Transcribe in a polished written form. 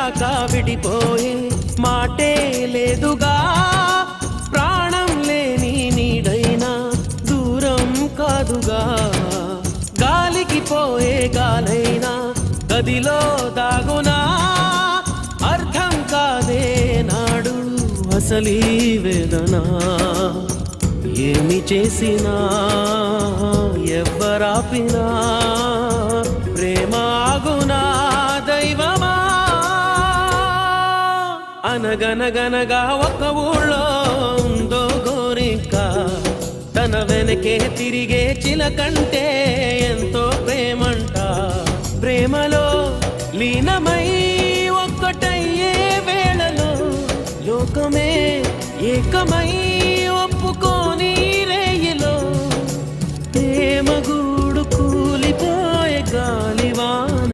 దాకా విడిపోయే మాటే లేదుగా ప్రాణం లేని నీడైనా దూరం కాదుగా గాలికి పోయే గాలైనా గదిలో దాగునా అర్థం కాదే నాడు అసలీ వేదన ఏమి చేసినా ఎవ్వరాపినా ప్రేమ ఆగునా దైవమా అనగనగనగా ఒక ఊళ్ళో ఉందో గోరింక తన వెనకే తిరిగే చిలకంటే ఎంతో ప్రేమంట ప్రేమలో లీనమై ఒక్కటయ్యే వేళలో లోకమే ఏకమై ఒప్పుకోని